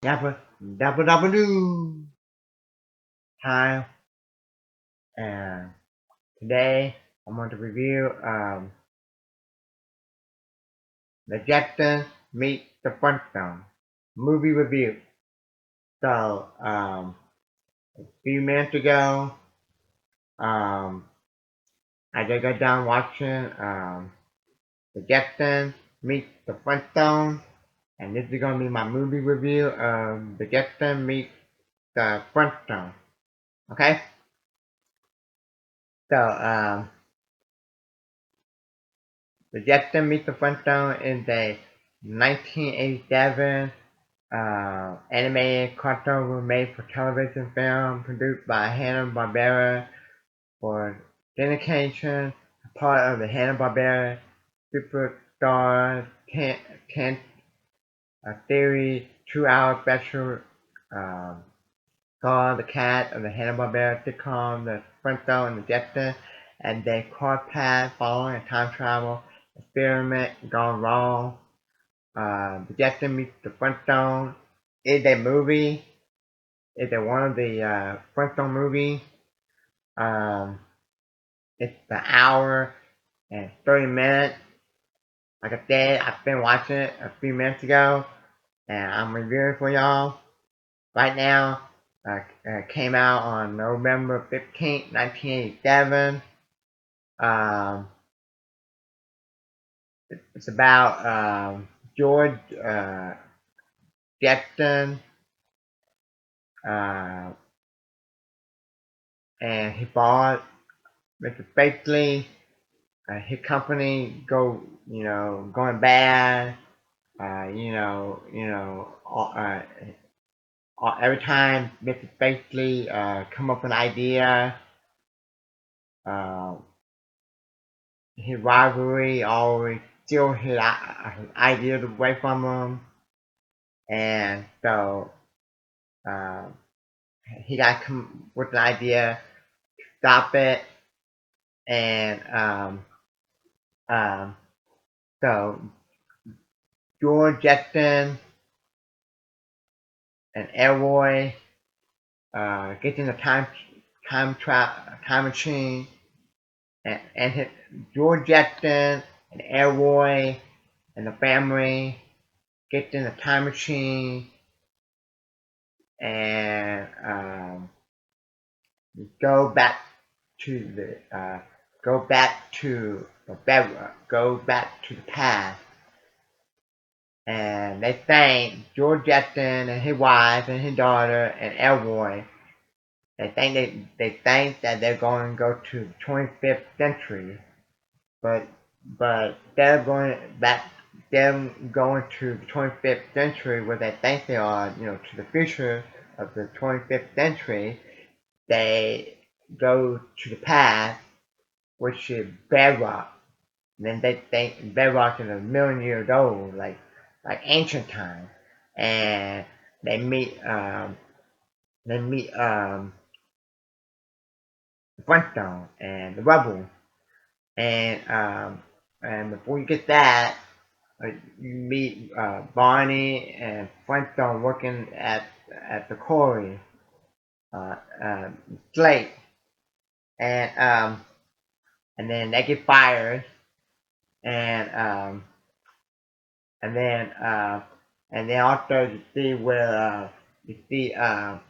Dabba dabba dabba doo time, and today I'm going to review the Jetsons meet the Flintstones movie review. So a few minutes ago, um I just got done watching the Jetsons meet the Flintstones, and this is gonna be my movie review of the Jetsons meet the Flintstones. Okay, so the Jetsons meet the Flintstones is a 1987 animated cartoon made for television film produced by Hanna-Barbera for syndication, part of the Hanna-Barbera Superstar 10 series 2-hour special um, called The Cat of the Hanna-Barbera sitcom The Flintstones and the Jetsons, and they cross paths following a time travel experiment gone wrong. The Jetsons meet the Flintstones is a movie. It's one of the Flintstone movies. Um, it's an hour and 30 minutes. Like I said, I've been watching it a few minutes ago, and I'm reviewing for y'all. Right now, came out on November 15th, 1987. Um, it's about George Jetson, uh, and he bought Mr. Bakley. His company going bad. Every time Mr. Bakley come up with an idea, uh, his rivalry always steal his ideas away from him, and so uh, he got to come with an idea to stop it, and um, so George Jetson and Elroy get in the time machine, and his, George Jetson and Elroy and the family get in the time machine and go back to the go back to the past, and they thank George Jetson and his wife and his daughter and Elroy. They think that they're going to go to the 25th century, but they're going back. Them going to the 25th century, where they think they are, to the future of the 25th century. They go to the past, which is bedrock. And then they think bedrock is a million years old, like ancient times. And they meet the Flintstone and the Rebel. And before you get that, you meet Barney and Flintstone working at the quarry, uh, uh, Slate, and and then they get fired, and and then uh, and then also you see where you see um,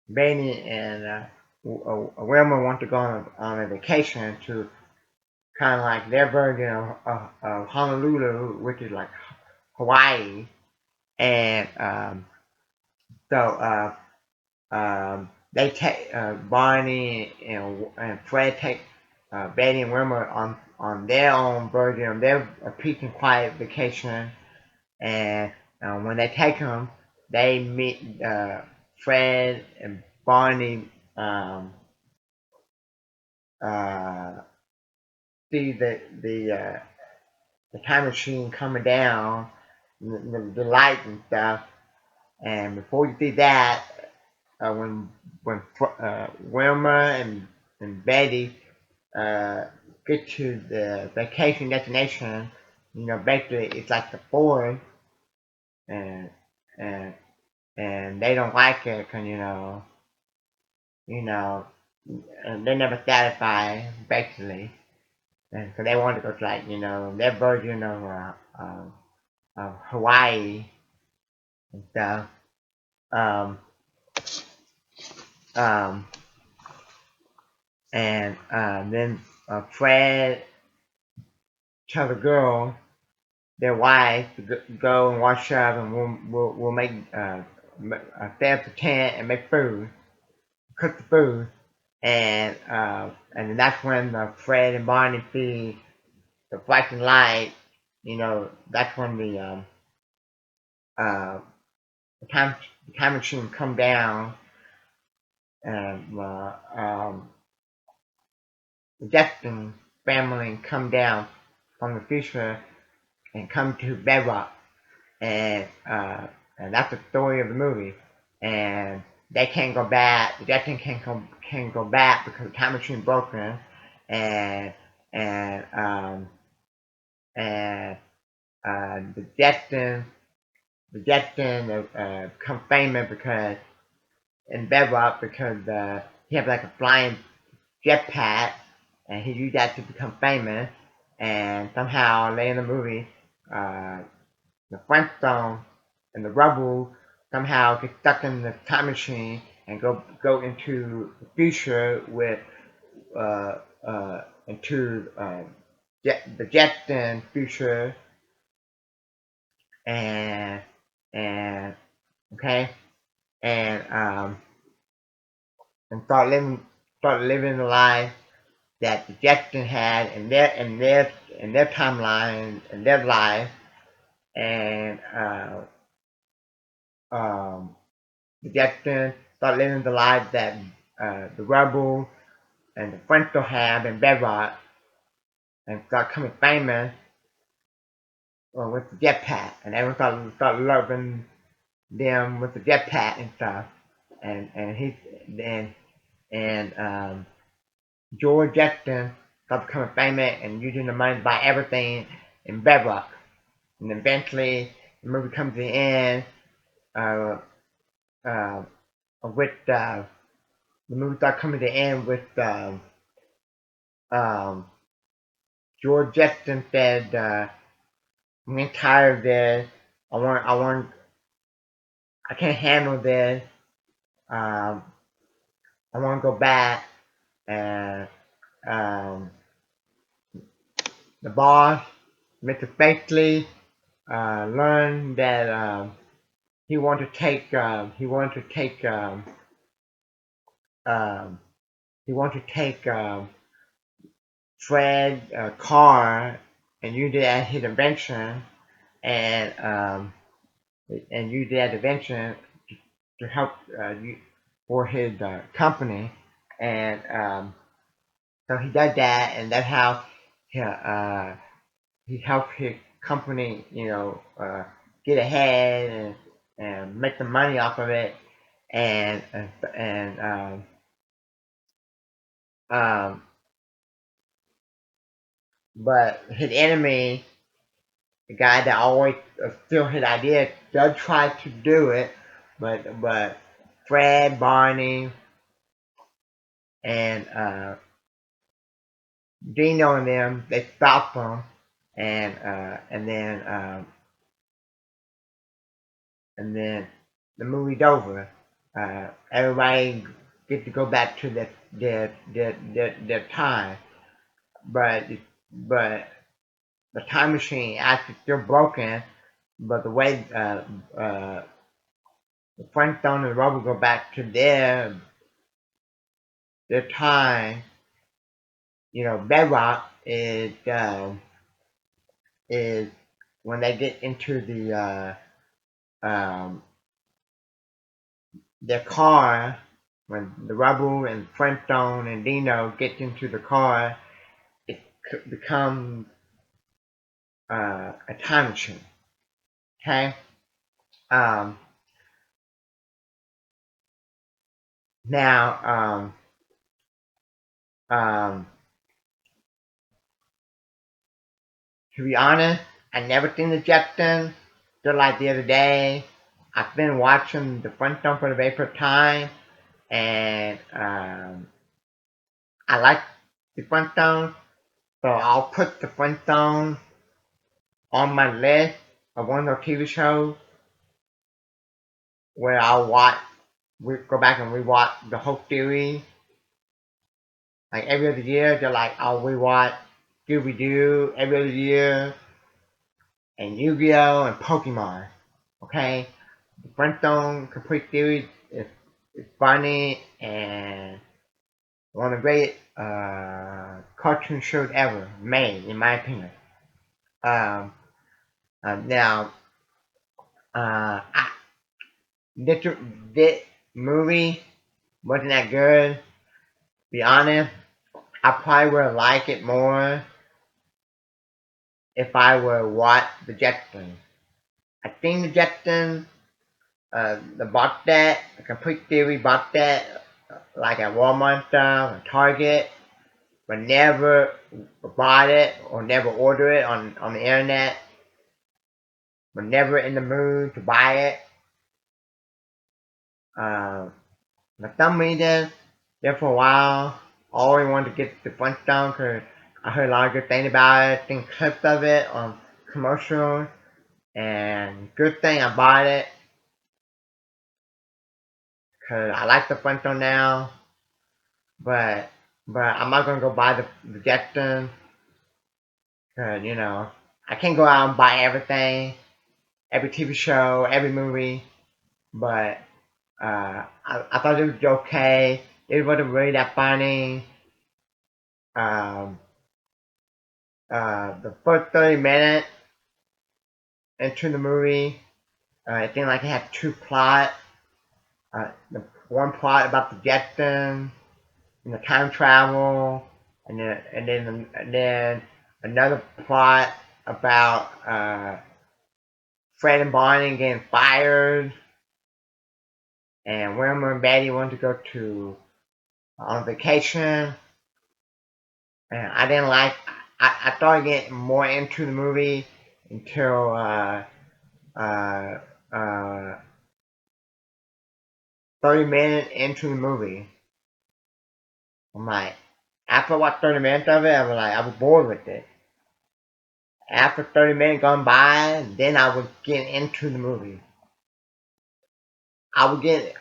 Benny and Wilma want to go on a vacation to kind of like their version of Honolulu, which is like Hawaii, and so they take Barney and Fred take Betty and Wilma on their own version of their peace and quiet vacation, and when they take them, they meet Fred and Barney uh, see the time machine coming down, the light and stuff, and before you see that, when Wilma and Betty uh, get to the vacation destination, basically it's like the forest, and and and they don't like it because you know, they're never satisfied basically, and so they want to go to like their version of Hawaii and stuff. Um, um, and then Fred tells the girl, their wife, to go and wash up, and we'll make set up the tent and make food, cook the food, and that's when Fred and Barney see the flashing light. That's when uh, the time machine come down, and the Jetson family come down from the future and come to Bedrock, and that's the story of the movie. And they can't go back. The Jetsons can't go back because the time machine broken, and and and the Jetsons become famous because in Bedrock because he had like a flying jetpack, and he used that to become famous. And somehow later in the movie, uh, the Flintstones and the Rubble somehow get stuck in the time machine and go into the future with uh, into the Jetson future, and and okay, and and start living the life that the Jetsons had in their timeline in their life, and the Jetsons start living the life that the Rebel and the Flintstones have in Bedrock, and start becoming famous with the jetpack, and everyone start loving them with the jetpack and stuff, and he and George Jetson started becoming famous and using the money to buy everything in Bedrock. And eventually, the movie comes to the end uh, uh, with the movie starts coming to the end with um, George Jetson said, "I'm getting tired of this. I can't handle this. Um, I want to go back." And um, the boss, Mr. Facely, learned that he wanted to take um, he wanted to take Fred's car and use it as his invention, and use that invention to help for his company, and so he does that, and that's how he helped his company, get ahead and make some money off of it, and and um, but his enemy, the guy that always steal his idea, does try to do it, but Fred, Barney, and Dino and them, they stop him, and then the movie's over. Everybody gets to go back to their time, but but the time machine actually still broken. But the way the Flintstone and Rubble go back to their time, Bedrock is when they get into their car, when the Rubble and Flintstone and Dino get into the car, it becomes a time machine. Okay. Um, now, to be honest, I never seen the Jetsons, just like the other day, I've been watching the Flintstones for the very first time, and I like the Flintstones, so I'll put the Flintstones on my list of one of those TV shows where we go back and rewatch the whole series. Like every other year, they're like, I'll rewatch Scooby Doo every other year, and Yu-Gi-Oh! And Pokemon. Okay? The Flintstone Complete Series is funny and one of the great cartoon shows ever made, in my opinion. Um, now, I, this movie wasn't that good. To be honest, I probably would like it more if I were watch the Jetsons. I think the Jetsons, the bought that, the complete theory bought that, like at Walmart stuff, or Target, but never bought it or never order it on the internet, but never in the mood to buy it. Uh, for some reason, there for a while, I always wanted to get the Flintstone because I heard a lot of good things about it, seen clips of it on commercials, and good thing I bought it because I like the Flintstone now, but I'm not gonna go buy the Jetsons because I can't go out and buy everything, every TV show, every movie, but I thought it was okay. It wasn't really that funny. Um, the first 30 minutes into the movie, it seemed like it had two plots. The one plot about the Jetsons and the time travel, and then another plot about Fred and Barney getting fired, and Wilmer and Betty wanted to go to on vacation. And I didn't like. I started getting more into the movie until uh, uh, 30 minutes into the movie. I'm like, after I watched 30 minutes of it, I was bored with it. After 30 minutes gone by, then I would get into the movie. I would get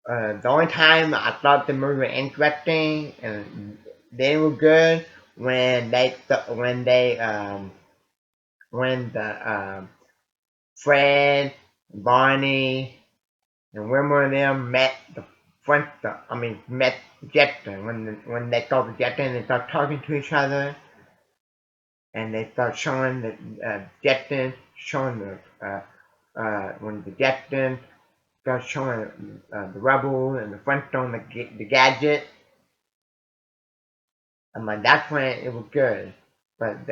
the only time I thought the movie was interesting and they were good when when the Fred, Barney, and Wilmer and them met met Jetson when they saw the Jetson, they started talking to each other, and they start showing the Jetson, showing the when the Jetson started showing the Rebel and the Flintstone the gadget. I'm like, that's when it was good. But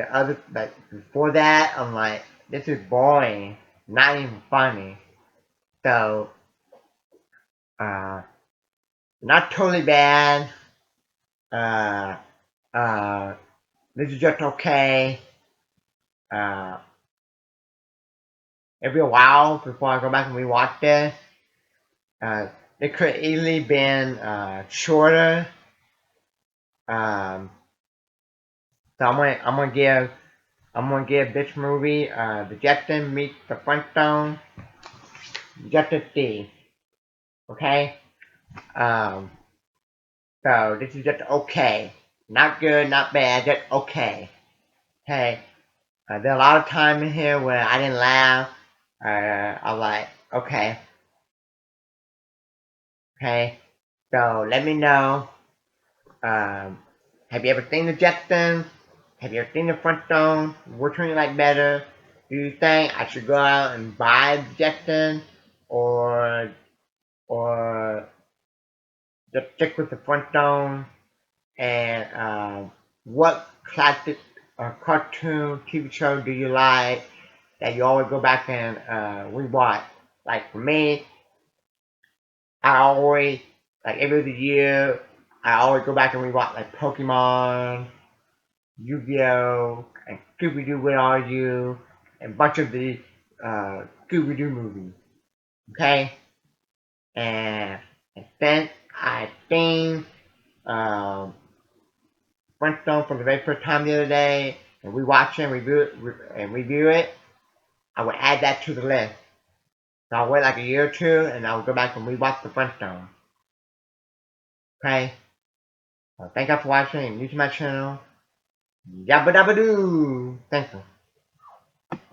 before that, I'm like, this is boring, not even funny. So, uh, not totally bad. Uh, uh, this is just okay. Uh, every while before I go back and rewatch this. Uh, it could easily been shorter. Um, so I'm gonna give this movie the Jetson meets the Flintstone just a C. Okay. Um, so this is just okay. Not good, not bad, just okay. Okay. There are a lot of time in here where I didn't laugh. I'm like, okay, okay. So let me know. Um, have you ever seen the Jetsons? Have you ever seen the Flintstones? Which one you like better? Do you think I should go out and buy the Jetsons, or or just stick with the Flintstones? And what classic cartoon TV show do you like that you always go back and rewatch? Like for me, I always like every other year I always go back and rewatch like Pokemon, Yu-Gi-Oh, and Scooby Doo. Where Are You? And a bunch of the Scooby-Doo movie. Okay? And then I think um, Flintstone for the very first time the other day, and we watch it and review it. I would add that to the list. So I'll wait like a year or two, and I'll go back and rewatch the Flintstones. Okay? Thank you for watching and new to my channel. Yabba dabba doo! Thank you.